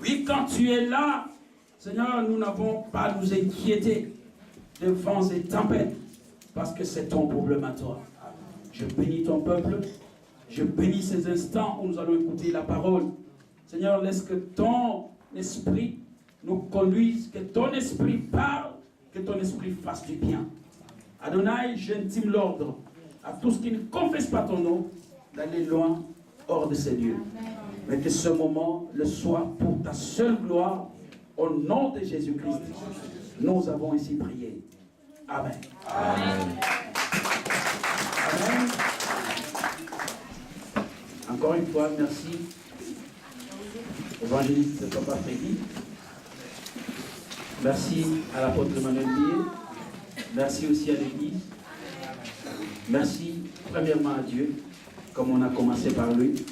Oui, quand tu es là, Seigneur, nous n'avons pas à nous inquiéter de vents et tempêtes, parce que c'est ton problème à toi. Je bénis ton peuple, je bénis ces instants où nous allons écouter la parole. Seigneur, laisse que ton esprit nous conduise, que ton esprit parle, que ton esprit fasse du bien. Adonai, j'intime l'ordre à tous qui ne confessent pas ton nom d'aller loin hors de ces lieux. Mais que ce moment le soit pour ta seule gloire, au nom de Jésus-Christ. Nous avons ainsi prié. Amen. Amen. Amen. Encore une fois, merci. Évangéliste Papa Freddy. Merci à l'apôtre Emmanuel Bier. Merci aussi à l'Église. Merci premièrement à Dieu, comme on a commencé par lui,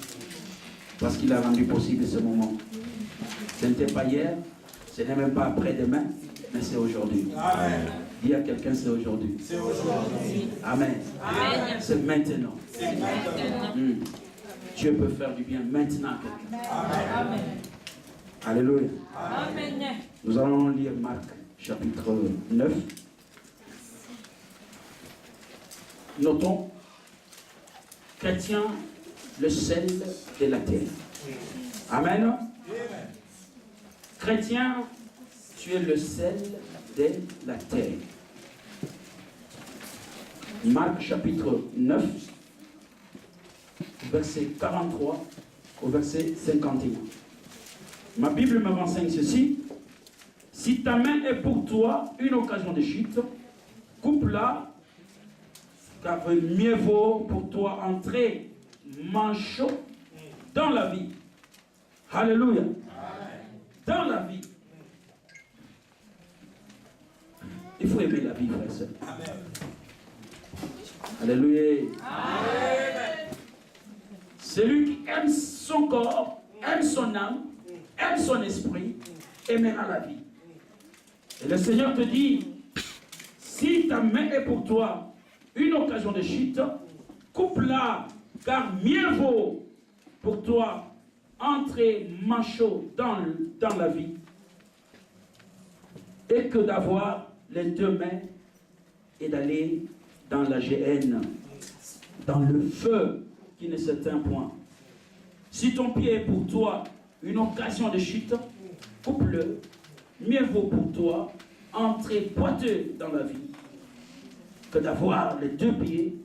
parce qu'il a rendu possible ce moment. Ce n'était pas hier, ce n'est même pas après-demain, mais c'est aujourd'hui. Amen. Dis à quelqu'un, c'est aujourd'hui. C'est aujourd'hui. Amen. Amen. C'est maintenant. C'est maintenant. Dieu peut faire du bien maintenant à quelqu'un. Amen. Alléluia. Amen. Nous allons lire Marc chapitre 9. Notons, chrétien, le sel de la terre. Amen. Amen. Chrétien, tu es le sel de la terre. Marc chapitre 9, verset 43 au verset 51. Ma Bible me renseigne ceci. Si ta main est pour toi une occasion de chute, coupe-la, car mieux vaut pour toi entrer manchot dans la vie. Alléluia. Dans la vie. Il faut aimer la vie, frère et sœur. Alléluia. Amen. Celui qui aime son corps, aime son âme, aime son esprit, aimera la vie. Et le Seigneur te dit, si ta main est pour toi une occasion de chute, coupe-la, car mieux vaut pour toi entrer manchot dans la vie et que d'avoir les deux mains et d'aller dans la géhenne, dans le feu qui ne s'éteint point. Si ton pied est pour toi une occasion de chute, coupe-le. Mieux vaut pour toi entrer boiteux dans la vie que d'avoir les deux pieds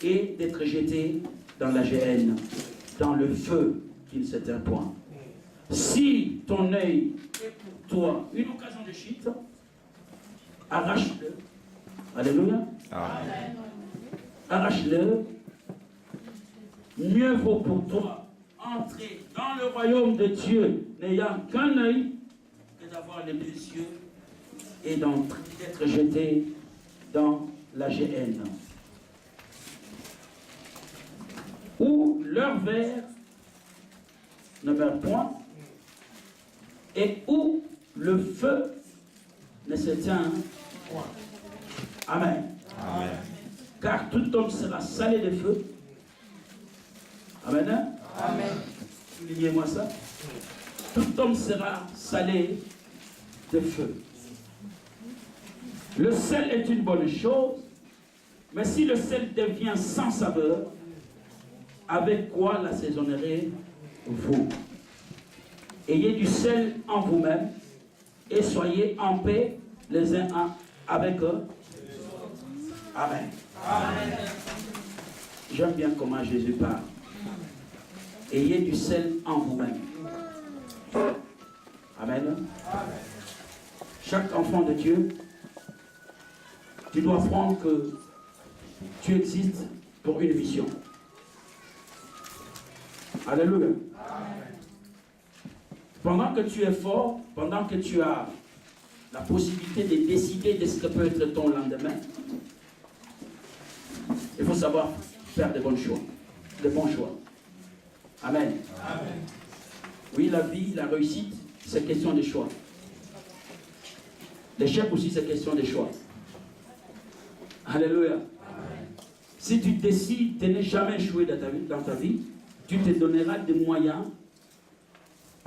et d'être jeté dans la géhenne, dans le feu qui ne s'éteint point. Si ton œil est pour toi une occasion de chute, arrache-le. Alléluia. Amen. Arrache-le. Mieux vaut pour toi entrer dans le royaume de Dieu n'ayant qu'un œil que d'avoir les deux yeux et d'être jeté dans la géhenne. Où leur verre ne meurt point et où le feu ne s'éteint point. Amen. Amen. Car tout homme sera salé de feu. Amen. Amen. Soulignez-moi ça. Tout homme sera salé de feu. Le sel est une bonne chose, mais si le sel devient sans saveur, avec quoi l'assaisonnerez-vous? Ayez du sel en vous-même et soyez en paix les uns avec eux. Amen. Amen. J'aime bien comment Jésus parle. Ayez du sel en vous-même. Amen. Amen. Chaque enfant de Dieu, tu dois apprendre que tu existes pour une mission. Alléluia. Amen. Pendant que tu es fort, pendant que tu as la possibilité de décider de ce que peut être ton lendemain, il faut savoir faire de bons choix. De bons choix. Amen. Amen. Oui, la vie, la réussite, c'est question de choix. L'échec aussi, c'est question de choix. Alléluia. Amen. Si tu décides de ne jamais échouer dans ta vie, tu te donneras des moyens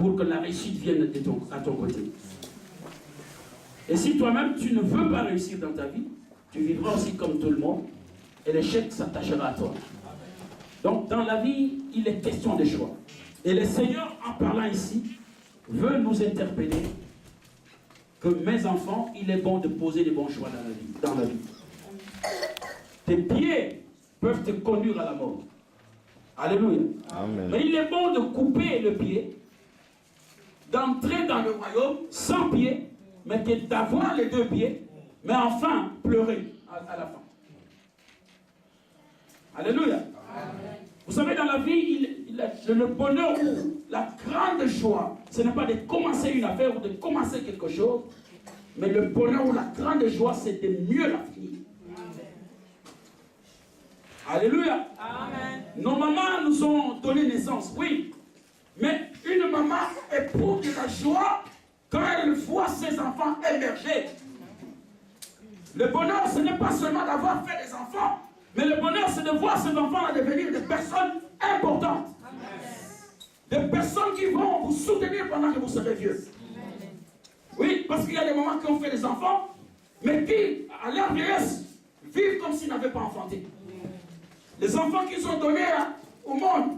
pour que la réussite vienne à ton côté. Et si toi-même, tu ne veux pas réussir dans ta vie, tu vivras aussi comme tout le monde, et l'échec s'attachera à toi. Donc, dans la vie, il est question de choix. Et le Seigneur, en parlant ici, veut nous interpeller que mes enfants, il est bon de poser les bons choix dans la vie. Tes pieds peuvent te conduire à la mort. Alléluia. Amen. Mais il est bon de couper le pied, d'entrer dans le royaume sans pied, mais d'avoir les deux pieds, mais enfin pleurer à la fin. Alléluia. Amen. Vous savez, dans la vie, le bonheur ou la grande joie, ce n'est pas de commencer une affaire ou de commencer quelque chose, mais le bonheur ou la grande joie, c'est de mieux la finir. Alléluia. Amen. Nos mamans nous ont donné naissance, oui. Mais une maman éprouve de la joie quand elle voit ses enfants émerger. Le bonheur, ce n'est pas seulement d'avoir fait des enfants, mais le bonheur, c'est de voir ces enfants devenir des personnes importantes. Amen. Des personnes qui vont vous soutenir pendant que vous serez vieux. Amen. Oui, parce qu'il y a des mamans qui ont fait des enfants, mais qui, à leur vieillesse, vivent comme s'ils n'avaient pas enfanté. Les enfants qu'ils ont donnés au monde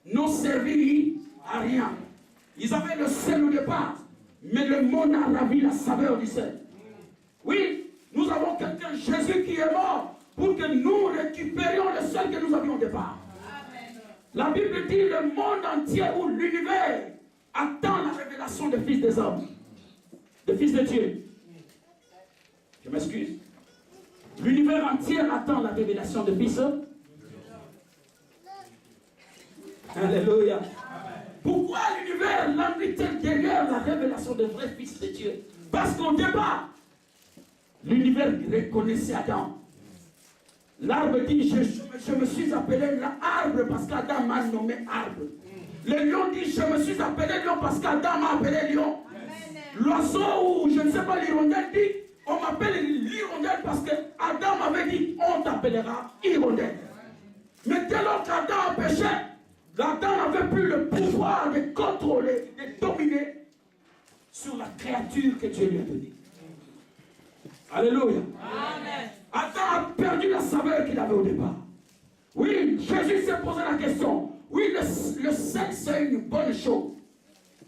n'ont servi à rien. Ils avaient le sel au départ, mais le monde a ravi la saveur du sel. Oui, nous avons quelqu'un, Jésus, qui est mort pour que nous récupérions le sel que nous avions au départ. Amen. La Bible dit le monde entier ou l'univers attend la révélation des fils des hommes, des fils de Dieu. Je m'excuse. L'univers entier attend la révélation des fils. Alléluia. Pourquoi l'univers l'envie-t-il derrière la révélation des vrais fils de Dieu? Parce qu'au départ, l'univers reconnaissait Adam. L'arbre dit, je me suis appelé l'arbre parce qu'Adam m'a nommé arbre. Le lion dit, je me suis appelé lion parce qu'Adam m'a appelé lion. L'oiseau ou je ne sais pas l'hirondelle dit, on m'appelle l'hirondelle parce qu'Adam avait dit, on t'appellera hirondelle. Mais dès lors qu'Adam a péché, Adam n'avait plus le pouvoir de contrôler, de dominer sur la créature que Dieu lui a donnée. Alléluia. Amen. Adam a perdu la saveur qu'il avait au départ. Oui, Jésus s'est posé la question. Oui, le sel, c'est une bonne chose.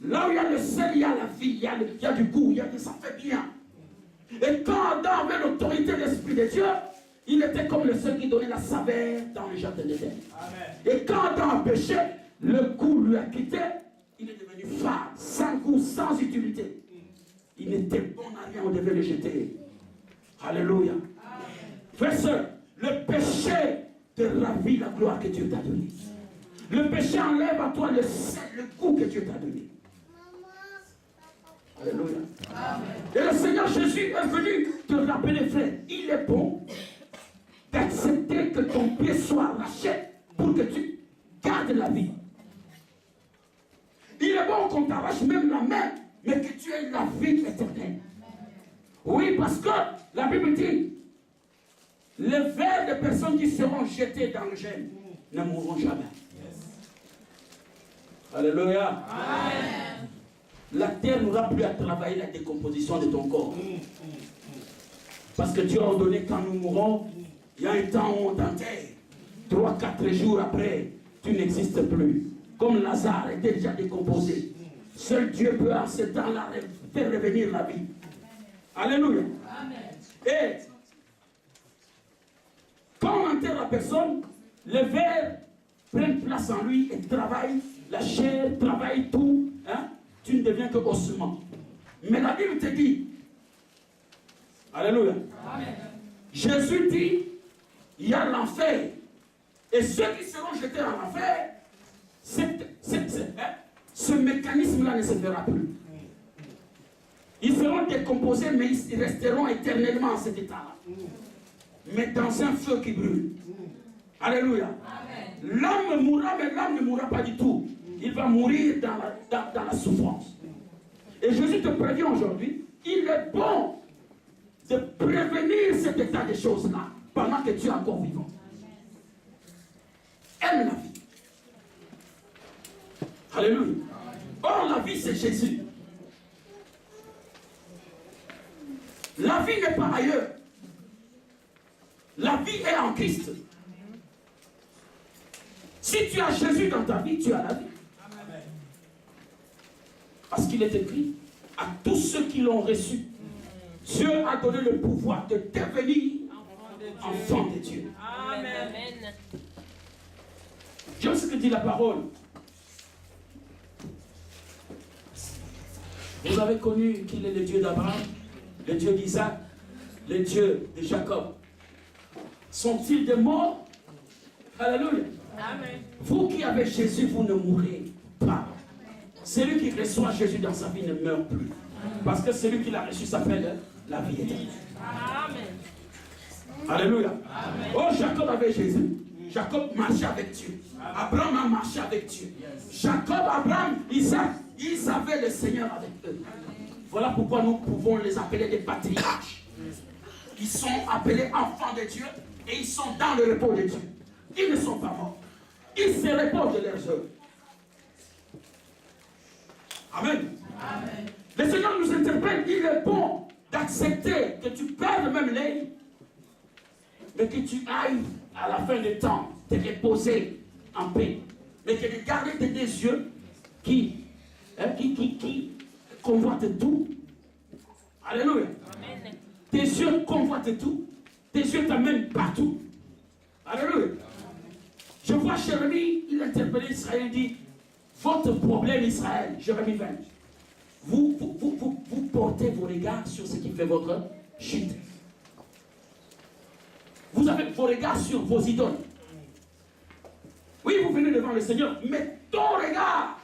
Là où il y a le sel, il y a la vie, il y a du goût, ça fait bien. Et quand Adam avait l'autorité de l'Esprit de Dieu, il était comme le seul qui donnait la saveur dans le jardin d'Éden. Et quand Adam a péché, le goût lui a quitté, il est devenu fade, sans goût, sans utilité. Il n'était bon à rien, on devait le jeter. Alléluia. Frère et soeur, le péché te ravit la gloire que Dieu t'a donnée. Le péché enlève à toi le goût que Dieu t'a donné. Alléluia. Amen. Et le Seigneur Jésus est venu te rappeler, frère, il est bon d'accepter que ton pied soit arraché pour que tu gardes la vie. Il est bon qu'on t'arrache même la main, mais que tu aies la vie éternelle. Oui, parce que la Bible dit, les vers des personnes qui seront jetées dans le gène ne mourront jamais. Alléluia. Amen. La terre n'aura plus à travailler la décomposition de ton corps. Parce que Dieu a ordonné quand nous mourrons, il y a un temps où on t'enterre. 3-4 jours après, tu n'existes plus. Comme Lazare était déjà décomposé. Seul Dieu peut en ce temps-là faire revenir la vie. Alléluia. Amen. Et quand on enterre la personne, les vers prennent place en lui et travaillent. La chair travaille tout. Hein? Tu ne deviens que ossement. Mais la Bible te dit, alléluia. Amen. Jésus dit, il y a l'enfer. Et ceux qui seront jetés en enfer, ce mécanisme-là ne se fera plus. Ils seront décomposés, mais ils resteront éternellement en cet état-là. Mais dans un feu qui brûle. Alléluia. L'âme mourra, mais l'âme ne mourra pas du tout. Il va mourir dans la souffrance. Et Jésus te prévient aujourd'hui, il est bon de prévenir cet état de choses-là pendant que tu es encore vivant. Aime la vie. Alléluia. Or, la vie, c'est Jésus. La vie n'est pas ailleurs. La vie est en Christ. Si tu as Jésus dans ta vie, tu as la vie. Parce qu'il est écrit, à tous ceux qui l'ont reçu, Dieu a donné le pouvoir de devenir enfant de Dieu. Amen. J'aime ce que dit la parole. Vous avez connu qu'il est le Dieu d'Abraham, le Dieu d'Isaac, le Dieu de Jacob. Sont-ils des morts? Alléluia. Amen. Vous qui avez Jésus, vous ne mourrez pas. Celui qui reçoit Jésus dans sa vie ne meurt plus. Parce que celui qui l'a reçu s'appelle la vie éternelle. Amen. Alléluia. Amen. Oh, Jacob avait Jésus. Jacob marchait avec Dieu. Abraham a marché avec Dieu. Jacob, Abraham, Isaac, ils avaient le Seigneur avec eux. Voilà pourquoi nous pouvons les appeler des patriarches. Ils sont appelés enfants de Dieu et ils sont dans le repos de Dieu. Ils ne sont pas morts. Ils se reposent de leurs œuvres. Amen. Amen. Le Seigneur nous interpelle. Il est bon d'accepter que tu perdes même l'œil, mais que tu ailles à la fin du temps te reposer en paix. Mais que de garder tes deux yeux qui convoitent tout. Alléluia. Amen. Tes yeux convoitent tout. Tes yeux t'amènent partout. Alléluia. Je vois Jérémie, il interpellait Israël, il dit, votre problème Israël, Jérémie 20, vous portez vos regards sur ce qui fait votre chute. Vous avez vos regards sur vos idoles. Oui, vous venez devant le Seigneur, mais ton regard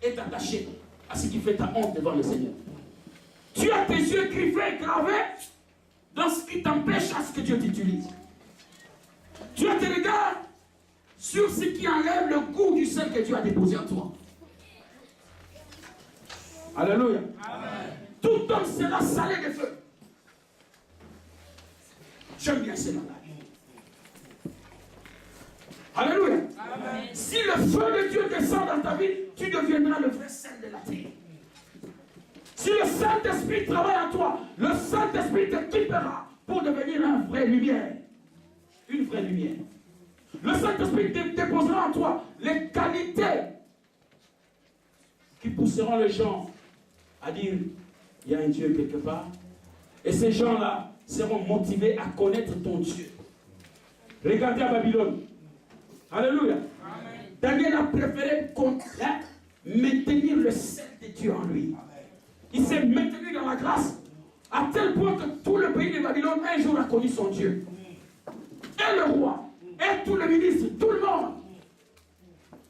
est attaché à ce qui fait ta honte devant le Seigneur. Tu as tes yeux griffés, gravés dans ce qui t'empêche à ce que Dieu t'utilise. Tu as tes regards sur ce qui enlève le goût du sel que Dieu a déposé en toi. Alléluia. Amen. Tout homme sera salé de feu. J'aime bien cela. Alléluia. Amen. Si le feu de Dieu descend dans ta vie, tu deviendras le vrai sel de la terre. Si le Saint-Esprit travaille en toi, le Saint-Esprit t'équipera pour devenir une vraie lumière. Une vraie lumière. Le Saint-Esprit déposera en toi les qualités qui pousseront les gens à dire, il y a un Dieu quelque part. Et ces gens-là seront motivés à connaître ton Dieu. Regardez à Babylone. Alléluia. Amen. Daniel a préféré maintenir le sel de Dieu en lui. Il s'est maintenu dans la grâce à tel point que tout le pays de Babylone un jour a connu son Dieu. Et le roi, et tous les ministres, tout le monde.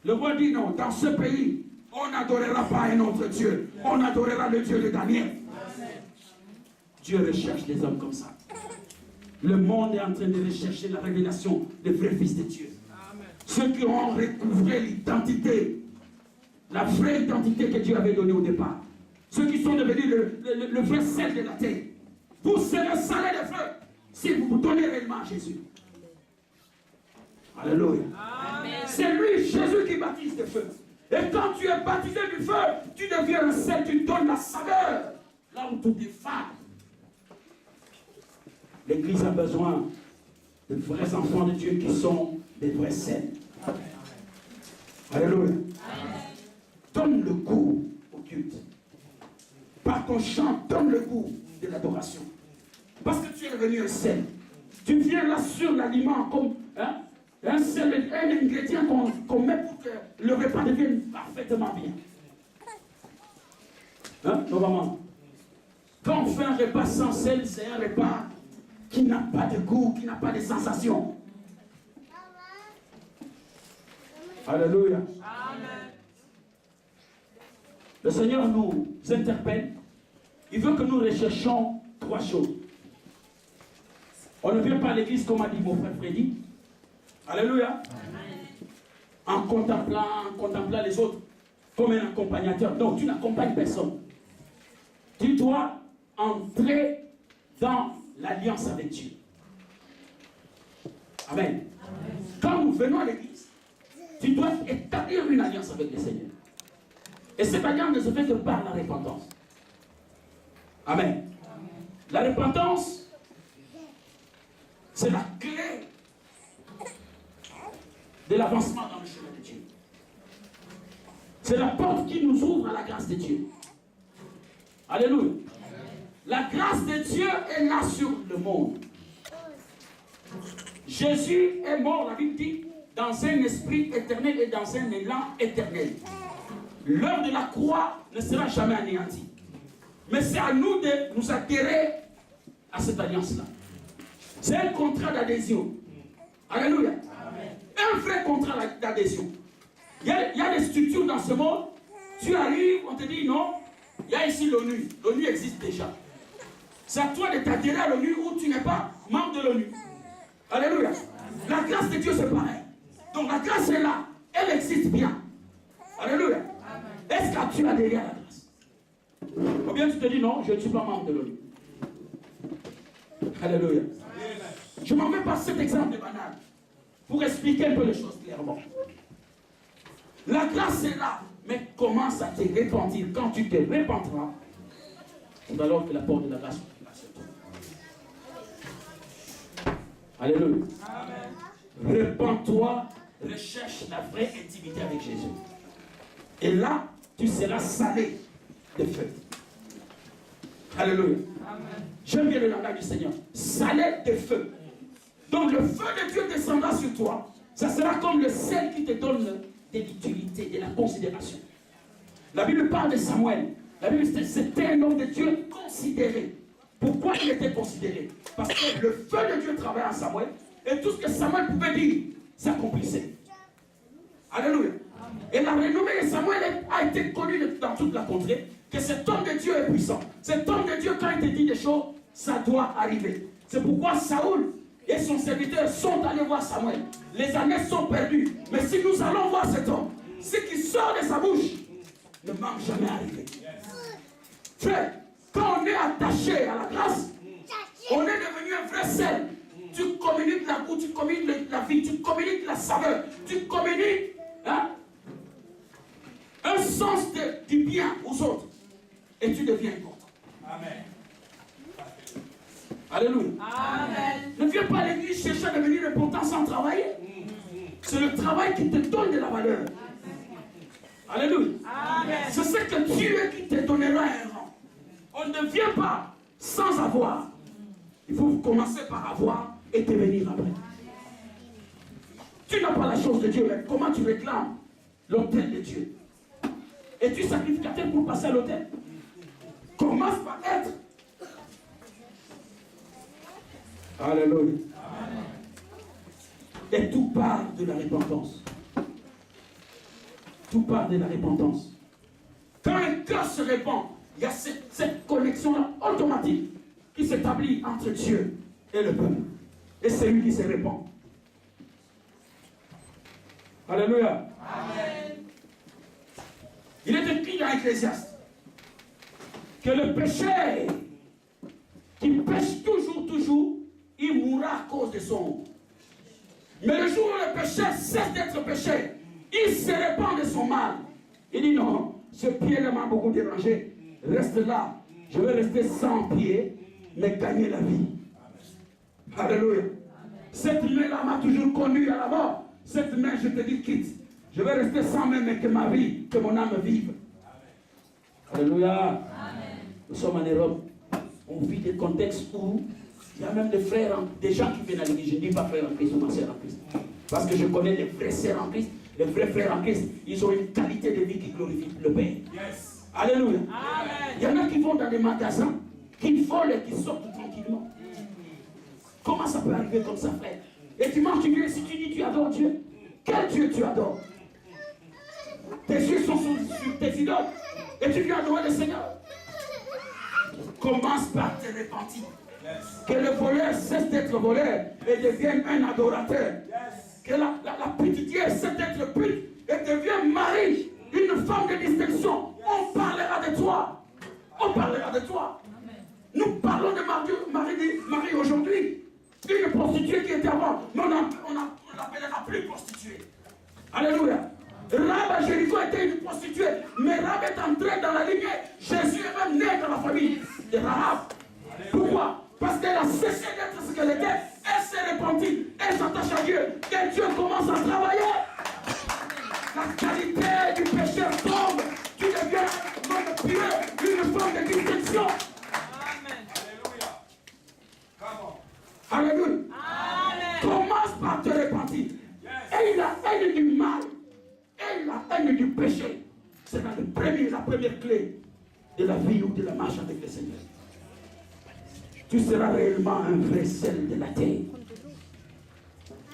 Le roi dit non, dans ce pays, on n'adorera pas un autre Dieu. On adorera le Dieu de Daniel. Dieu recherche des hommes comme ça. Le monde est en train de rechercher la révélation des vrais fils de Dieu. Ceux qui ont recouvré l'identité, la vraie identité que Dieu avait donnée au départ. Ceux qui sont devenus le vrai sel de la terre. Vous serez salés de feu si vous vous donnez réellement à Jésus. Alléluia. C'est lui, Jésus, qui baptise de feu. Et quand tu es baptisé du feu, tu deviens un sel, tu donnes la saveur. Là où tout est fade. L'Église a besoin de vrais enfants de Dieu qui sont des vrais sels. Alléluia. Donne le goût au culte. Par ton chant, donne le goût de l'adoration. Parce que tu es devenu un sel. Tu viens là sur l'aliment comme un sel, un ingrédient qu'on met pour que le repas devienne parfaitement bien. Normalement. Quand on fait un repas sans sel, c'est un repas qui n'a pas de goût, qui n'a pas de sensation. Alléluia. Amen. Le Seigneur nous interpelle. Il veut que nous recherchions trois choses. On ne vient pas à l'église comme a dit mon frère Freddy. Alléluia. Amen. En contemplant les autres comme un accompagnateur. Donc tu n'accompagnes personne. Tu dois entrer dans l'alliance avec Dieu. Amen. Amen. Quand nous venons à l'église, tu dois établir une alliance avec le Seigneur. Et cette alliance ne se fait que par la repentance. Amen. La repentance, c'est la clé de l'avancement dans le chemin de Dieu. C'est la porte qui nous ouvre à la grâce de Dieu. Alléluia. La grâce de Dieu est là sur le monde. Jésus est mort, la Bible dit, dans un esprit éternel et dans un élan éternel. L'œuvre de la croix ne sera jamais anéantie. Mais c'est à nous de nous adhérer à cette alliance-là. C'est un contrat d'adhésion. Alléluia. Un vrai contrat d'adhésion. Il y a des structures dans ce monde. Tu arrives, on te dit non, il y a ici l'ONU. L'ONU existe déjà. C'est à toi de t'adhérer à l'ONU ou tu n'es pas membre de l'ONU. Alléluia. La grâce de Dieu, c'est pareil. Donc la grâce est là. Elle existe bien. Alléluia. Est-ce que tu as adhéré à la grâce? Ou bien tu te dis non, je ne suis pas membre de l'ONU. Alléluia. Je m'en vais passer cet exemple de banal pour expliquer un peu les choses clairement. La grâce est là, mais commence à te repentir. Quand tu te repentiras, c'est alors que la porte de la grâce va se tourner. Alléluia. Repends-toi, recherche la vraie intimité avec Jésus. Et là, tu seras salé de feu. Alléluia. J'aime bien le langage du Seigneur. Salé de feu. Donc le feu de Dieu descendra sur toi. Ça sera comme le sel qui te donne de l'utilité, de la considération. La Bible parle de Samuel. La Bible dit c'était un homme de Dieu considéré. Pourquoi il était considéré? Parce que le feu de Dieu travaillait en Samuel. Et tout ce que Samuel pouvait dire, s'accomplissait. Alléluia. Et la renommée de Samuel a été connue dans toute la contrée, que cet homme de Dieu est puissant. Cet homme de Dieu, quand il te dit des choses, ça doit arriver. C'est pourquoi Saoul et son serviteur sont allés voir Samuel. Les années sont perdues. Mais si nous allons voir cet homme, ce qui sort de sa bouche ne manque jamais arriver. Frère, quand on est attaché à la grâce, on est devenu un vrai sel. Tu communiques la goût, tu communiques la vie, tu communiques la saveur, tu communiques un sens du bien aux autres. Et tu deviens important. Amen. Alléluia. Amen. Ne viens pas à l'église chercher à devenir important sans travailler. C'est le travail qui te donne de la valeur. Alléluia. Amen. C'est ce que Dieu qui te donnera un rang. On ne vient pas sans avoir. Il faut commencer par avoir et devenir après. Tu n'as pas la chose de Dieu, mais comment tu réclames l'autel de Dieu? Es-tu sacrificateur pour passer à l'autel? Commence par être. Alléluia. Et tout part de la repentance. Tout part de la repentance. Quand un cœur se répand, il y a cette connexion-là automatique qui s'établit entre Dieu et le peuple. Et c'est lui qui se répand. Alléluia. Amen. Il est écrit dans Ecclésiaste que le pécheur qui pêche toujours, il mourra à cause de son. Mais le jour où le pécheur cesse d'être pécheur, il se répand de son mal. Il dit non, ce pied-là m'a beaucoup dérangé. Reste là. Je vais rester sans pied, mais gagner la vie. Alléluia. Cette main-là m'a toujours conduit à la mort. Cette main, je te dis, quitte. Je vais rester sans main, mais que ma vie, que mon âme vive. Alléluia. Amen. Nous sommes en Europe. On vit des contextes où il y a même des frères, des gens qui viennent à l'église. Je ne dis pas frères en Christ ou ma sœur en Christ. Parce que je connais les vrais sœurs en Christ, les vrais frères en Christ. Ils ont une qualité de vie qui glorifie le Père. Yes. Alléluia. Amen. Il y en a qui vont dans des magasins, qui volent et qui sortent tranquillement. Comment ça peut arriver comme ça, frère? Et dimanche, tu viens, si tu dis tu adores Dieu, quel Dieu tu adores? Tes yeux sont sur tes idoles. Et tu viens adorer le Seigneur. Commence par te repentir. Yes. Que le voleur cesse d'être voleur et devienne un adorateur. Yes. Que la petitière cesse d'être pute et devienne Marie, une femme de distinction. Yes. On parlera de toi. On parlera de toi. Amen. Nous parlons de Marie aujourd'hui. Une prostituée qui était avant, mais on l'appellera plus prostituée. Alléluia. Rahab à Jéricho était une prostituée, mais Rahab est entrée dans la lignée. Jésus est même né dans la famille de Rahab. Pourquoi? Parce qu'elle a cessé d'être ce qu'elle était, elle s'est repentie, elle s'attache à Dieu, et Dieu commence à travailler. La qualité du pécheur tombe, tu deviens un homme pieux, une forme de distinction. Alléluia. Commence par te repentir. Et la haine du mal, et la haine du péché, c'est la première clé de la vie ou de la marche avec le Seigneur. Tu seras réellement un vrai sel de la terre.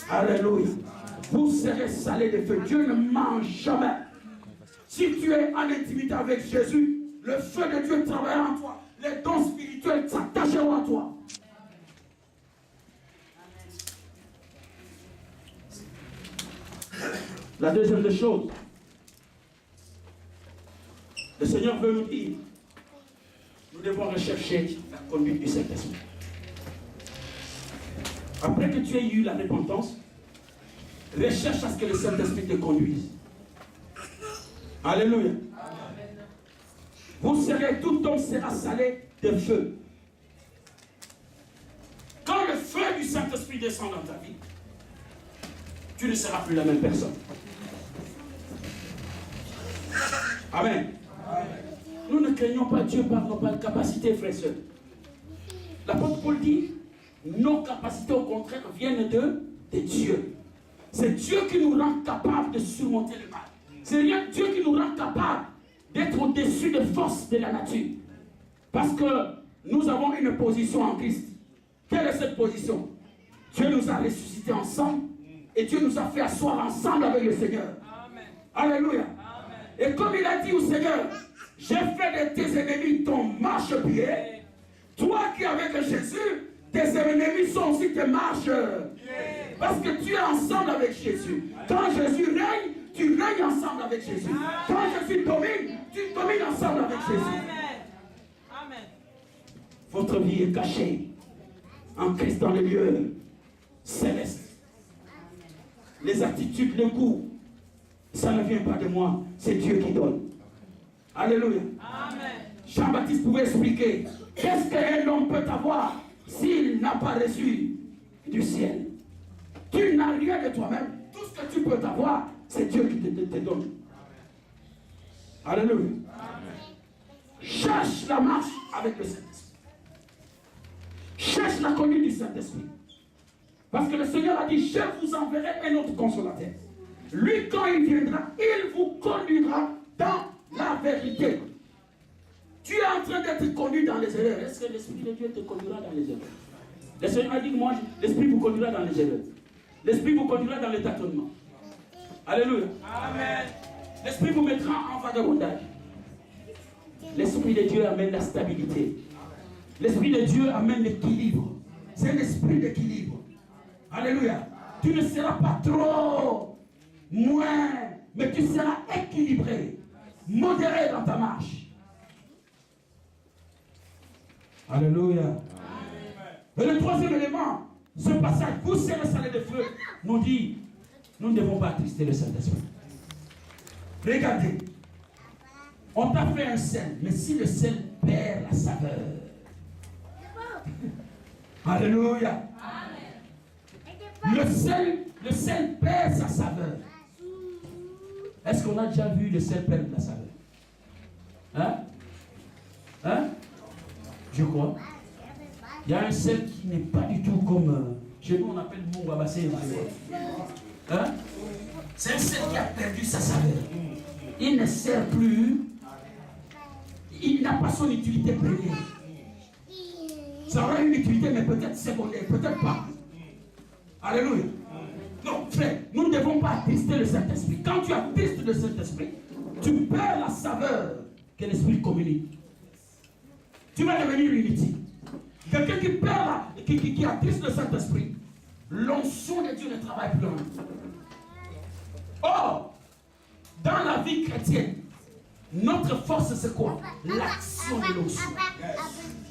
Alléluia. Vous serez salés de feu. Dieu ne mange jamais. Si tu es en intimité avec Jésus, le feu de Dieu travaillera en toi. Les dons spirituels s'attacheront à toi. La deuxième des choses, le Seigneur veut nous dire, nous devons rechercher la conduite du Saint-Esprit. Après que tu aies eu la repentance, recherche à ce que le Saint-Esprit te conduise. Alléluia. Vous serez, tout homme sera salé de feu. Quand le feu du Saint-Esprit descend dans ta vie, tu ne seras plus la même personne. Amen. Nous ne craignons pas Dieu par nos capacités, frères et sœurs. L'apôtre Paul dit, nos capacités au contraire viennent de Dieu. C'est Dieu qui nous rend capables de surmonter le mal. C'est Dieu qui nous rend capables d'être au-dessus des forces de la nature. Parce que nous avons une position en Christ. Quelle est cette position? Dieu nous a ressuscités ensemble et Dieu nous a fait asseoir ensemble avec le Seigneur. Amen. Alléluia. Amen. Et comme il a dit au Seigneur, j'ai fait de tes ennemis ton marchepied. Toi qui es avec Jésus, tes ennemis sont aussi tes marches. Parce que tu es ensemble avec Jésus. Quand Jésus règne, tu règnes ensemble avec Jésus. Quand Jésus domine, tu domines ensemble avec Jésus. Amen. Votre vie est cachée en Christ dans les lieux célestes. Les attitudes, le goût, ça ne vient pas de moi, c'est Dieu qui donne. Alléluia. Amen. Jean-Baptiste pouvait expliquer, qu'est-ce qu'un homme peut avoir s'il n'a pas reçu du ciel? Tu n'as rien de toi-même. Tout ce que tu peux avoir, c'est Dieu qui te donne. Alléluia. Amen. Cherche la marche avec le Saint-Esprit. Cherche la conduite du Saint-Esprit. Parce que le Seigneur a dit, je vous enverrai un autre consolateur. Lui, quand il viendra, il vous conduira dans la vérité. Tu es en train d'être conduit dans les erreurs. Est-ce que l'Esprit de Dieu te conduira dans les erreurs? Le Seigneur a dit, moi, l'Esprit vous conduira dans les erreurs. L'Esprit vous conduira dans les tâtonnements. Alléluia. Amen. L'Esprit vous mettra en vagabondage. L'Esprit de Dieu amène la stabilité. L'Esprit de Dieu amène l'équilibre. C'est l'esprit d'équilibre. Alléluia. Tu ne seras pas trop moins, mais tu seras équilibré, modéré dans ta marche. Alléluia. Amen. Et le troisième élément, ce passage, vous serez salés de feu, nous dit, nous ne devons pas attrister le Saint-Esprit. Regardez, on t'a fait un sel, mais si le sel perd la saveur. Alléluia. Le sel perd sa saveur. Est-ce qu'on a déjà vu le sel perdre la saveur? Hein? Hein? Je crois. Il y a un sel qui n'est pas du tout comme chez nous on appelle Mouabassé. Hein? C'est un sel qui a perdu sa saveur. Il ne sert plus. Il n'a pas son utilité première. Ça aura une utilité, mais peut-être secondaire, peut-être pas. Alléluia. Non, frère, nous ne devons pas attrister le Saint-Esprit. Quand tu attristes le Saint-Esprit, tu perds la saveur que l'Esprit communique. Tu vas devenir inutile. Quelqu'un qui perd, qui attriste le Saint-Esprit, l'onction de Dieu ne travaille plus en lui. Or, dans la vie chrétienne, notre force c'est quoi? L'action de l'onction.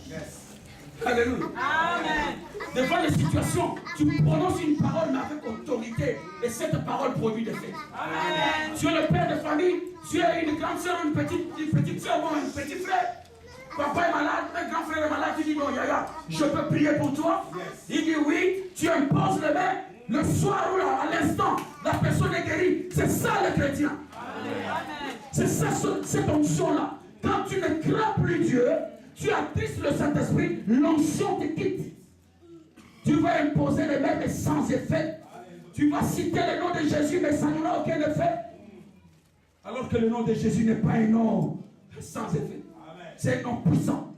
Yes. Alléluia. Amen. devant les situations, tu prononces une parole mais avec autorité. Et cette parole produit des faits. Amen. Tu es le père de famille, tu es une grande soeur, une petite soeur ou un petit frère. Papa est malade, un grand frère est malade, tu dis non, Yaya, je peux prier pour toi. Il dit oui, tu imposes les mains. Le soir ou à l'instant, la personne est guérie. C'est ça le chrétien. C'est ça, cette onction-là. Quand tu ne crains plus Dieu, tu attristes le Saint-Esprit, l'onction te quitte. Tu vas imposer les mains mais sans effet. Tu vas citer le nom de Jésus mais ça n'aura aucun effet. Alors que le nom de Jésus n'est pas un nom sans effet. C'est un nom puissant.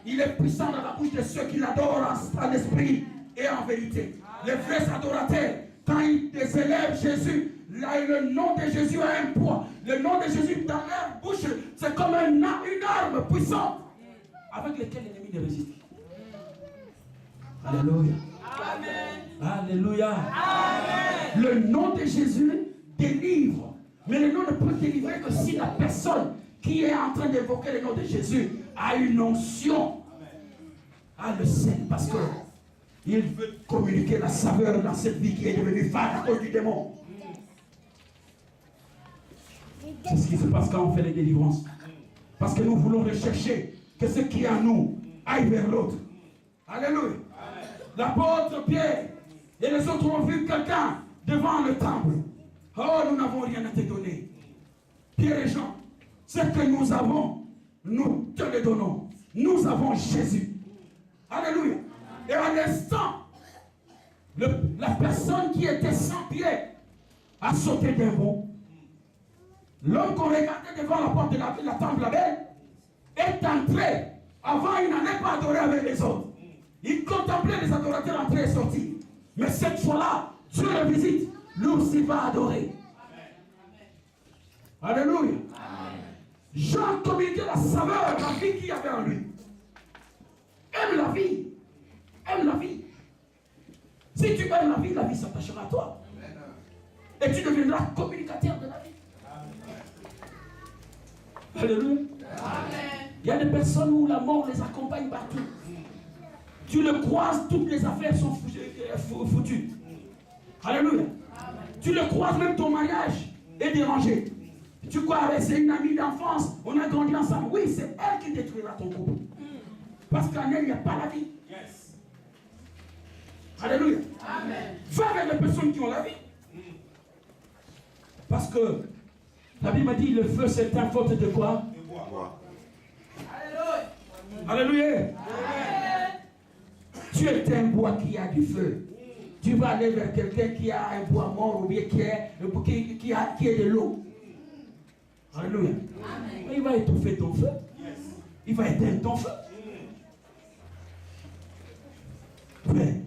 Il est puissant dans la bouche de ceux qui l'adorent en esprit et en vérité. Les vrais adorateurs, quand ils élèvent Jésus, là, le nom de Jésus a un poids. Le nom de Jésus dans leur bouche, c'est comme une arme puissante avec laquelle l'ennemi ne résiste. Alléluia. Amen. Alléluia. Amen. Le nom de Jésus délivre. Mais le nom ne peut délivrer que si la personne qui est en train d'évoquer le nom de Jésus a une onction. A le sel. Parce que il veut communiquer la saveur dans cette vie qui est devenue fade à cause du démon. C'est ce qui se passe quand on fait les délivrances. Parce que nous voulons rechercher que ce qui est en nous aille vers l'autre. Alléluia. L'apôtre Pierre et les autres ont vu quelqu'un devant le temple. Oh, nous n'avons rien à te donner. Pierre et Jean, ce que nous avons, nous te le donnons. Nous avons Jésus. Alléluia. Et à l'instant, la personne qui était sans pied a sauté d'un bond. L'homme qu'on regardait devant la porte de la temple là-bas est entré. Avant, il n'en est pas adoré avec les autres. Il contemplait les adorateurs entrer et sortir. Mais cette fois-là, Dieu le visite. Lui aussi va adorer. Alléluia. Jean communiquait la saveur, la vie qu'il y avait en lui. Aime la vie. Aime la vie. Si tu aimes la vie s'attachera à toi. Et tu deviendras communicateur de la vie. Alléluia. Il y a des personnes où la mort les accompagne partout. Tu le croises, toutes les affaires sont foutues. Alléluia. Tu le croises, même ton mariage est dérangé. Tu crois, c'est une amie d'enfance, on a grandi ensemble. Oui, c'est elle qui détruira ton couple. Parce qu'en elle, il n'y a pas la vie. Alléluia. Amen. Va avec les personnes qui ont la vie. Parce que la Bible dit le feu c'est un faute de quoi? De bois. Alléluia. Alléluia. Amen. Tu es un bois qui a du feu. Tu vas aller vers quelqu'un qui a un bois mort ou bien qui est de l'eau. Alléluia. Amen. Il va étouffer ton feu. Il va éteindre ton feu. Mais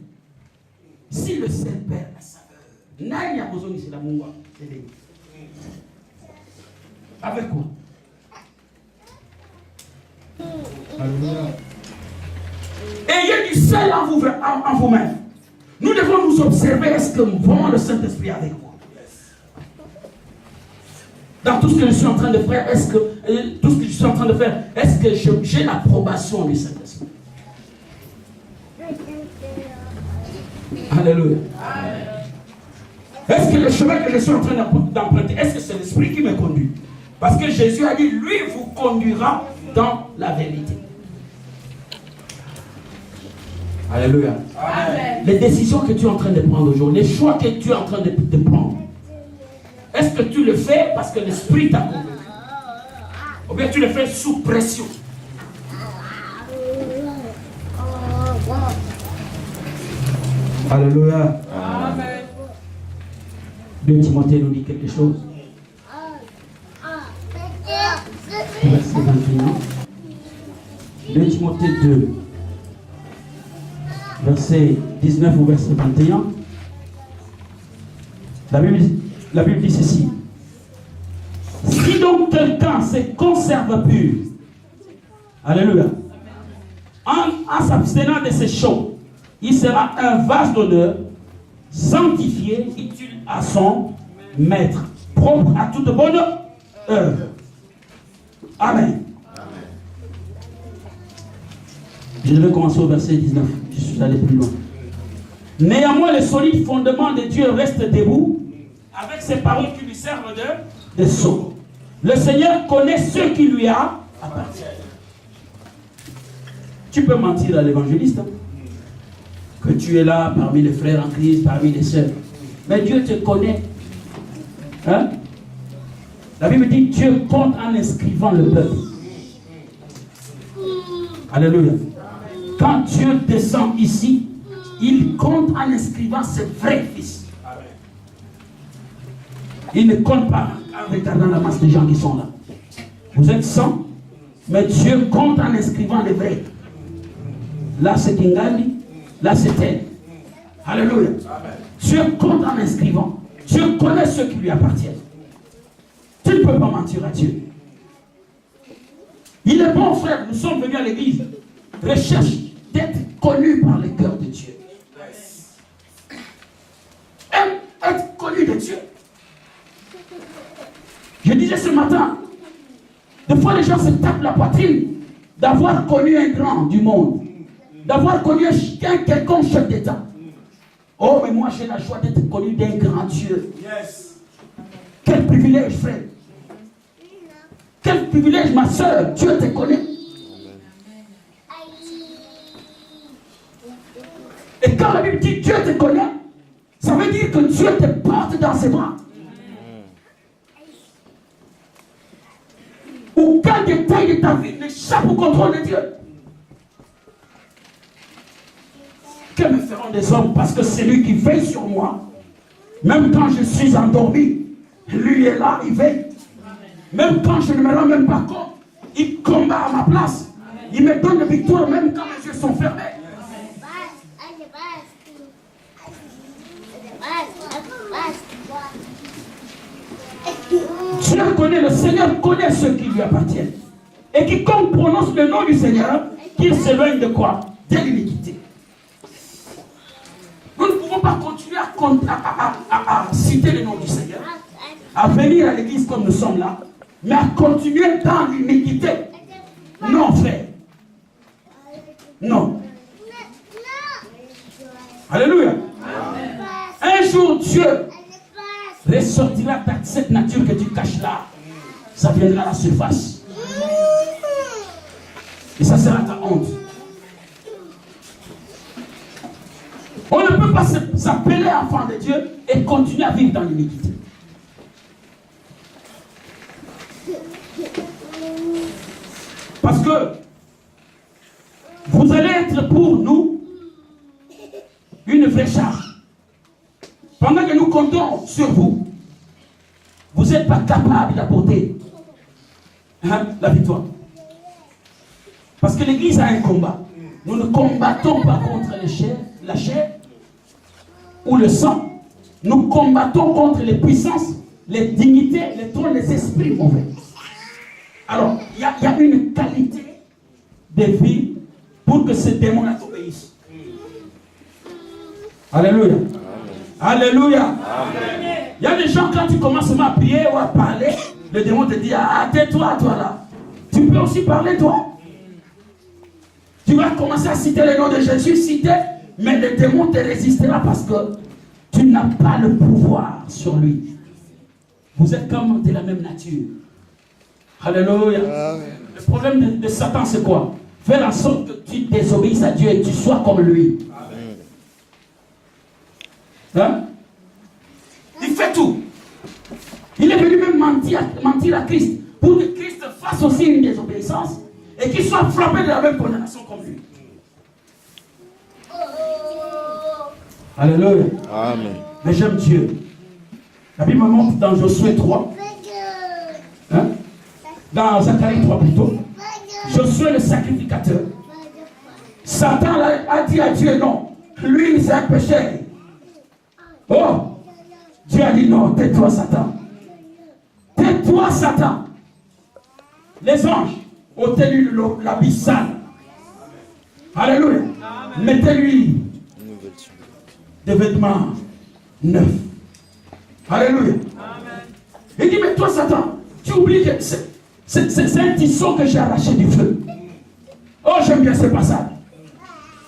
si le sel perd la saveur, n'a pas besoin de l'amour. Avec quoi? Alléluia. Ayez du sel en vous-même. Nous devons nous observer. Est-ce que vraiment le Saint-Esprit est avec moi? Dans tout ce que je suis en train de faire, est-ce que j'ai l'approbation du Saint-Esprit? Alléluia. Amen. Est-ce que le chemin que je suis en train d'emprunter, est-ce que c'est l'Esprit qui me conduit? Parce que Jésus a dit, lui vous conduira dans la vérité. Alléluia. Amen. Les décisions que tu es en train de prendre aujourd'hui, les choix que tu es en train de prendre, est-ce que tu le fais parce que l'Esprit t'a convaincu? Ou bien tu le fais sous pression? Alléluia. Amen. 2 Timothée nous dit quelque chose. Verset 21. 2 Timothée 2. Verset 19 au verset 21. La Bible dit ceci. Si donc quelqu'un se conserve pur, alléluia, en s'abstenant de ces choses, il sera un vase d'honneur, sanctifié, utile à son maître, propre à toute bonne œuvre. Amen. Je vais commencer au verset 19. Je suis allé plus loin. Néanmoins, le solide fondement de Dieu reste debout avec ses paroles qui lui servent de sceau. Le Seigneur connaît ce qui lui appartient. Tu peux mentir à l'évangéliste, hein? Que tu es là parmi les frères en Christ, parmi les sœurs. Mais Dieu te connaît. Hein? La Bible dit Dieu compte en inscrivant le peuple. Alléluia. Quand Dieu descend ici, il compte en inscrivant ses vrais fils. Il ne compte pas en regardant la masse de gens qui sont là. Vous êtes 100, mais Dieu compte en inscrivant les vrais. Là c'est Kingali, là c'est elle. Alléluia. Dieu compte en inscrivant. Dieu connaît ceux qui lui appartiennent. Tu ne peux pas mentir à Dieu. Il est bon, frère, nous sommes venus à l'église. Recherche d'être connu par le cœur de Dieu. Aime être connu de Dieu. Je disais ce matin, des fois les gens se tapent la poitrine d'avoir connu un grand du monde, d'avoir connu un quelconque chef d'État. Oh, mais moi j'ai la joie d'être connu d'un grand Dieu. Yes. Quel privilège, frère. Quel privilège, ma soeur. Dieu te connaît. Et quand la Bible dit Dieu te connaît, ça veut dire que Dieu te porte dans ses bras. Aucun détail de ta vie n'échappe au contrôle de Dieu. Que me feront des hommes? Parce que c'est lui qui veille sur moi. Même quand je suis endormi, lui est là, il veille. Même quand je ne me rends même pas compte, il combat à ma place. Il me donne de victoire même quand les yeux sont fermés. Dieu connaît, le Seigneur connaît ceux qui lui appartiennent. Et quiconque prononce le nom du Seigneur, qu'il s'éloigne de quoi? De l'iniquité. Nous ne pouvons pas continuer à citer le nom du Seigneur, à venir à l'église comme nous sommes là, mais à continuer dans l'iniquité. Non, frère. Non. Alléluia. Un jour, Dieu ressortira cette nature que tu caches là. Ça viendra à la surface. Et ça sera ta honte. On ne peut pas s'appeler enfant de Dieu et continuer à vivre dans l'iniquité. Parce que vous allez être pour nous une vraie charge. Pendant que nous comptons sur vous, vous n'êtes pas capable d'apporter la victoire. Parce que l'Église a un combat. Nous ne combattons pas contre la chair ou le sang. Nous combattons contre les puissances, les dignités, les trônes, les esprits mauvais. Alors, il y a une qualité de vie pour que ces démons obéissent. Alléluia. Alléluia. Il y a des gens, quand tu commences à prier ou à parler, le démon te dit, ah, tais-toi, toi là. Tu peux aussi parler, toi. Tu vas commencer à citer le nom de Jésus, citer, mais le démon te résistera parce que tu n'as pas le pouvoir sur lui. Vous êtes comme de la même nature. Alléluia. Le problème de Satan, c'est quoi? Faire en sorte que tu désobéisses à Dieu et que tu sois comme lui. Hein? Il fait tout. Il est venu même mentir à Christ pour que Christ fasse aussi une désobéissance et qu'il soit frappé de la même condamnation comme lui. Alléluia. Amen. Mais j'aime Dieu. La Bible me montre dans Josué 3. Hein? Dans Zacharie 3 plutôt. Josué le sacrificateur. Satan a dit à Dieu non. Lui, c'est un pécheur. Oh, Dieu a dit non, tais-toi Satan. Tais-toi Satan. Les anges ôtez-lui l'habit sale. Alléluia. Mettez-lui des vêtements neufs. Alléluia. Il dit, mais toi Satan, tu oublies que c'est un tisson que j'ai arraché du feu. Oh, j'aime bien ce passage.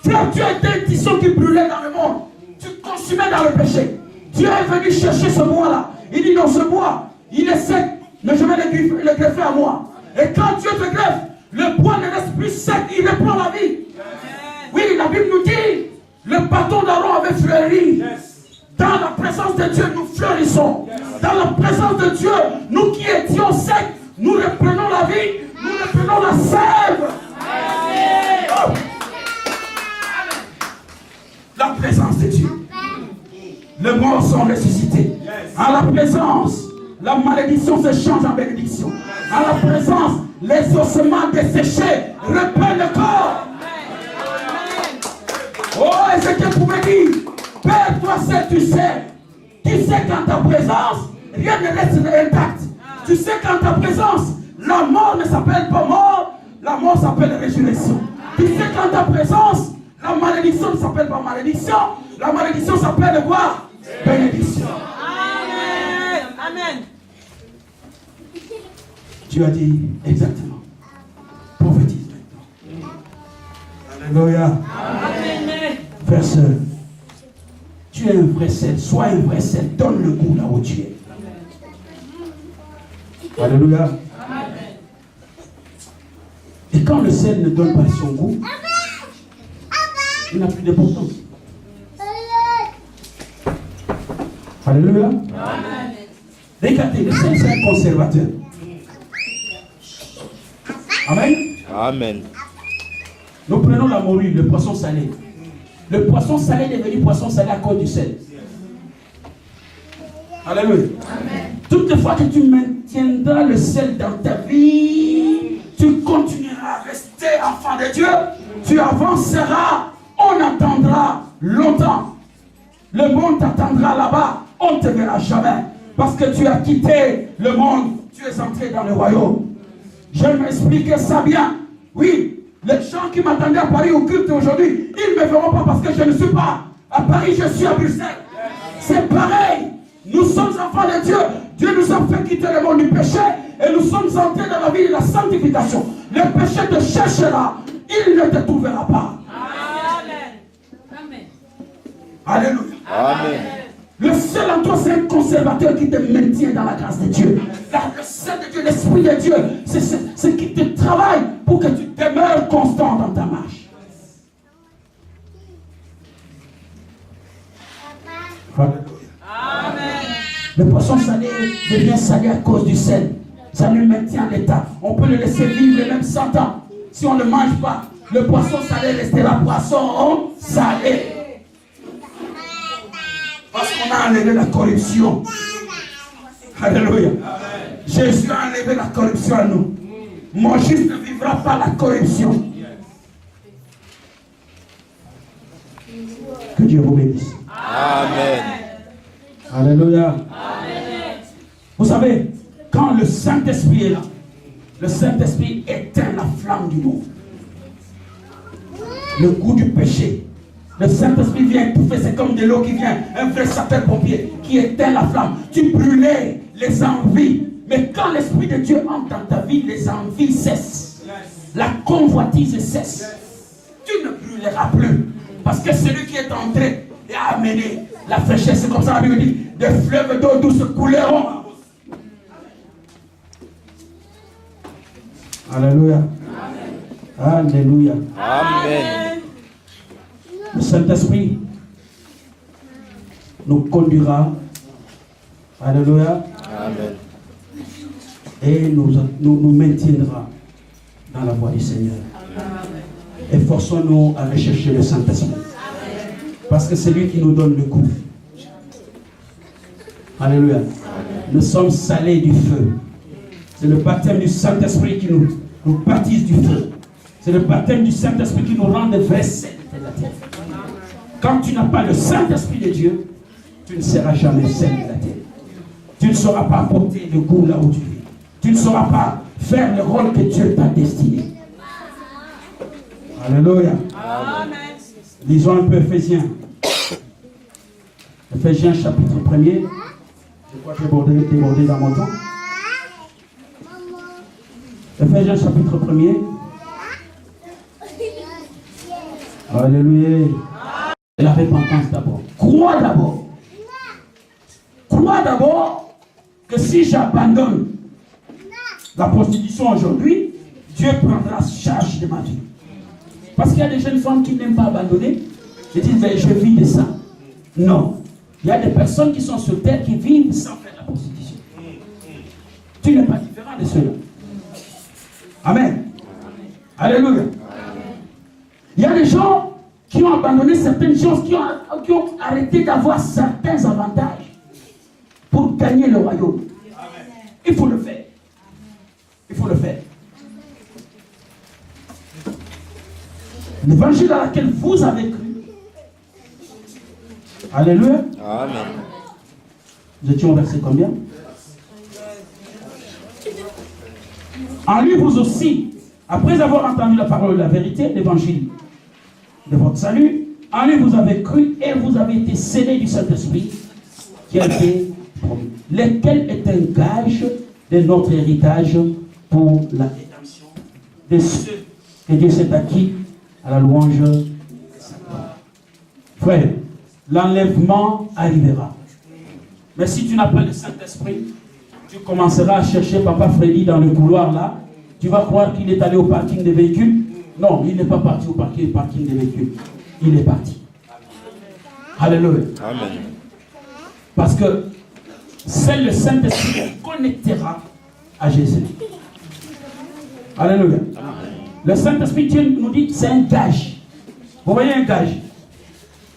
Frère, tu as été un tisson qui brûlait dans le monde. tu consumais dans le péché. Dieu est venu chercher ce bois-là. Il dit non, ce bois, il est sec, mais je vais le greffer à moi. Et quand Dieu te greffe, le bois ne reste plus sec, il reprend la vie. Oui, la Bible nous dit, le bâton d'Aaron avait fleuri. Dans la présence de Dieu, nous fleurissons. Dans la présence de Dieu, nous qui étions secs, nous reprenons la vie, nous reprenons la sève. Oh. La présence de Dieu. Les morts sont ressuscités. À la présence, la malédiction se change en bénédiction. À la présence, les ossements desséchés reprennent le corps. Oh, Ézéchiel pouvait dire, Père, toi seul tu sais qu'en ta présence, rien ne reste intact. Tu sais qu'en ta présence, la mort ne s'appelle pas mort, la mort s'appelle résurrection. Tu sais qu'en ta présence, la malédiction ne s'appelle pas malédiction, la malédiction s'appelle quoi? Bénédiction. Amen. Amen. Tu as dit exactement. Prophétise maintenant. Alléluia. Amen. Frère, sœur, tu es un vrai sel. Sois un vrai sel. Donne le goût là où tu es. Alléluia. Amen. Et quand le sel ne donne pas son goût, il n'a plus d'importance. Alléluia. Amen. Regardez, le sel, c'est un conservateur. Amen. Amen. Nous prenons la morue, le poisson salé. Le poisson salé est devenu poisson salé à cause du sel. Alléluia. Amen. Toutes les fois que tu maintiendras le sel dans ta vie, tu continueras à rester enfant de Dieu, tu avanceras, on attendra longtemps. Le monde t'attendra là-bas, on ne te verra jamais. Parce que tu as quitté le monde, tu es entré dans le royaume. Je vais m'expliquer ça bien. Oui, les gens qui m'attendaient à Paris au culte aujourd'hui, ils ne me verront pas parce que je ne suis pas à Paris, je suis à Bruxelles. C'est pareil. Nous sommes enfants de Dieu. Dieu nous a fait quitter le monde du péché et nous sommes entrés dans la vie de la sanctification. Le péché te cherchera, il ne te trouvera pas. Amen. Alléluia. Amen. Le seul en toi, c'est un conservateur qui te maintient dans la grâce de Dieu. Le seul de Dieu, l'Esprit de Dieu, c'est ce qui te travaille pour que tu demeures constant dans ta marche. Alléluia. Amen. Le poisson salé devient salé à cause du sel. Ça lui maintient l'état. On peut le laisser vivre même 100 ans. Si on ne le mange pas, le poisson salé restera poisson salé. Parce qu'on a enlevé la corruption. Alléluia. Jésus a enlevé la corruption à nous. Mon juste ne vivra pas la corruption. Que Dieu vous bénisse. Amen. Alléluia. Amen. Vous savez, quand le Saint-Esprit est là, le Saint-Esprit éteint la flamme du monde. Le goût du péché. Le Saint-Esprit vient étouffer, c'est comme de l'eau qui vient, un vrai sapeur-pompier qui éteint la flamme. Tu brûlais les envies. Mais quand l'Esprit de Dieu entre dans ta vie, les envies cessent. La convoitise cesse. Tu ne brûleras plus. Parce que celui qui est entré et a amené la fraîcheur, c'est comme ça la Bible dit, des fleuves d'eau douce couleront. Alléluia. Amen. Alléluia. Amen. Le Saint-Esprit nous conduira. Alléluia. Amen. Et nous maintiendra dans la voie du Seigneur. Amen. Efforçons-nous à rechercher le Saint-Esprit. Parce que c'est lui qui nous donne le goût. Alléluia. Amen. Nous sommes salés du feu. C'est le baptême du Saint-Esprit qui nous baptise du feu. C'est le baptême du Saint-Esprit qui nous rend de vrais saints de la terre. Quand tu n'as pas le Saint-Esprit de Dieu, tu ne seras jamais saint de la terre. Tu ne sauras pas porter le goût là où tu vis. Tu ne sauras pas faire le rôle que Dieu t'a destiné. Alléluia. Amen. Lisons un peu Éphésiens. Éphésiens chapitre 1er. Je crois que j'ai débordé dans mon temps. Éphésiens chapitre 1er. Alléluia. Et la repentance d'abord. Crois d'abord. Crois d'abord que si j'abandonne la prostitution aujourd'hui, Dieu prendra charge de ma vie. Parce qu'il y a des jeunes femmes qui n'aiment pas abandonner. Ils disent, ben, je vis de ça. Non. Il y a des personnes qui sont sur terre qui vivent sans faire la prostitution. Tu n'es pas différent de ceux-là. Amen. Alléluia. Il y a des gens qui ont abandonné certaines choses, qui ont arrêté d'avoir certains avantages pour gagner le royaume. Il faut le faire. Il faut le faire. L'évangile à laquelle vous avez cru. Alléluia. Amen. Nous étions au verset combien? En lui, vous aussi, après avoir entendu la parole de la vérité, l'évangile de votre salut, en lui vous avez cru et vous avez été scellés du Saint-Esprit qui a été promis, lequel est un gage de notre héritage pour la rédemption de ceux que Dieu s'est acquis à la louange de sa gloire. Frère, l'enlèvement arrivera. Mais si tu n'as pas le Saint-Esprit, tu commenceras à chercher Papa Freddy dans le couloir là. Tu vas croire qu'il est allé au parking des véhicules. Non, il n'est pas parti au parking des véhicules. Il est parti. Alléluia. Amen. Parce que c'est le Saint-Esprit qui connectera à Jésus. Alléluia. Le Saint-Esprit, Dieu nous dit, c'est un gage. Vous voyez un gage?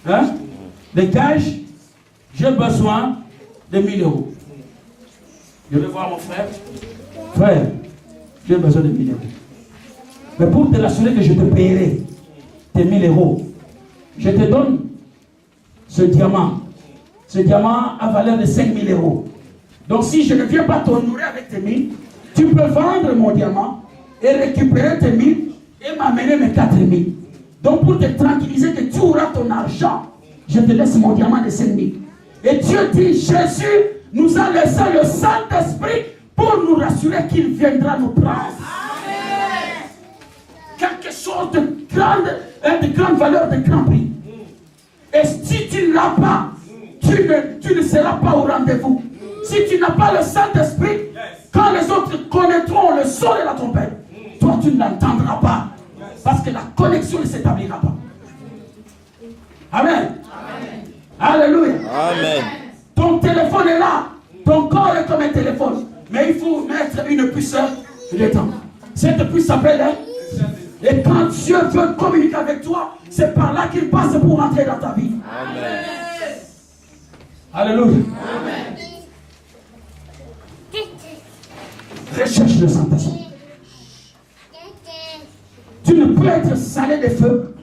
Hein? Le gage, j'ai besoin de 1000 euros. Je vais voir mon frère. Frère, j'ai besoin de 1000 euros. Mais pour te rassurer que je te paierai tes 1000 euros, je te donne ce diamant. Ce diamant a valeur de 5000 euros. Donc si je ne viens pas t'honorer avec tes 1000, tu peux vendre mon diamant et récupérer tes 1000 et m'amener mes 4000. Donc pour te tranquilliser que tu auras ton argent, je te laisse mon diamant de 5000. Et Dieu dit, Jésus nous a laissé le Saint-Esprit pour nous rassurer qu'il viendra nous prendre. Amen. Quelque chose de grande valeur, de grand prix. Et si tu ne l'as pas, tu ne seras pas au rendez-vous. Si tu n'as pas le Saint-Esprit, quand les autres connaîtront le son de la trompette, toi tu ne l'entendras pas. Parce que la connexion ne s'établira pas. Amen. Alléluia. Amen. Ton téléphone est là. Ton corps est comme un téléphone. Mais il faut mettre une puce dedans. Cette puce s'appelle. Et quand Dieu veut communiquer avec toi, c'est par là qu'il passe pour entrer dans ta vie. Amen. Alléluia. Amen. Recherche le Saint-Esprit. Tu ne peux être salé de feu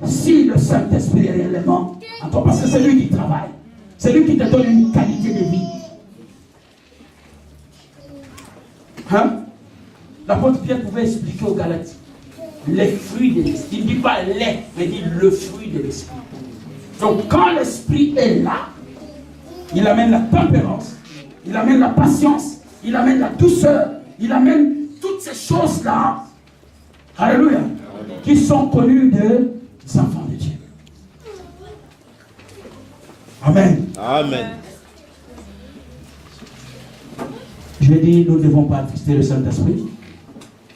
si le Saint-Esprit est réellement en toi. Parce que c'est lui qui travaille. C'est lui qui te donne une qualité de vie. Hein? L'apôtre Pierre pouvait expliquer aux Galates les fruits de l'esprit. Il ne dit pas les, mais il dit le fruit de l'esprit. Donc quand l'esprit est là, il amène la tempérance, il amène la patience, il amène la douceur, il amène toutes ces choses-là, alléluia, qui sont connues des enfants de Dieu. Amen. Amen. Je dis, nous ne devons pas attrister le Saint-Esprit.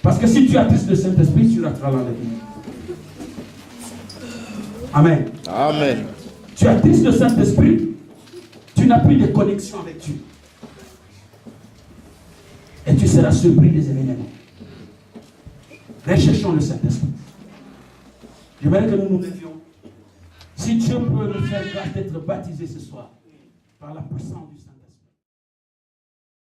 Parce que si tu attristes le Saint-Esprit, tu rateras l'enlèvement. Amen. Amen. Tu attristes le Saint-Esprit, tu n'as plus de connexion avec Dieu. Et tu seras surpris des événements. Recherchons le Saint-Esprit. J'aimerais que nous nous levions. Si Dieu peut nous faire grâce d'être baptisés ce soir par la puissance du Saint-Esprit.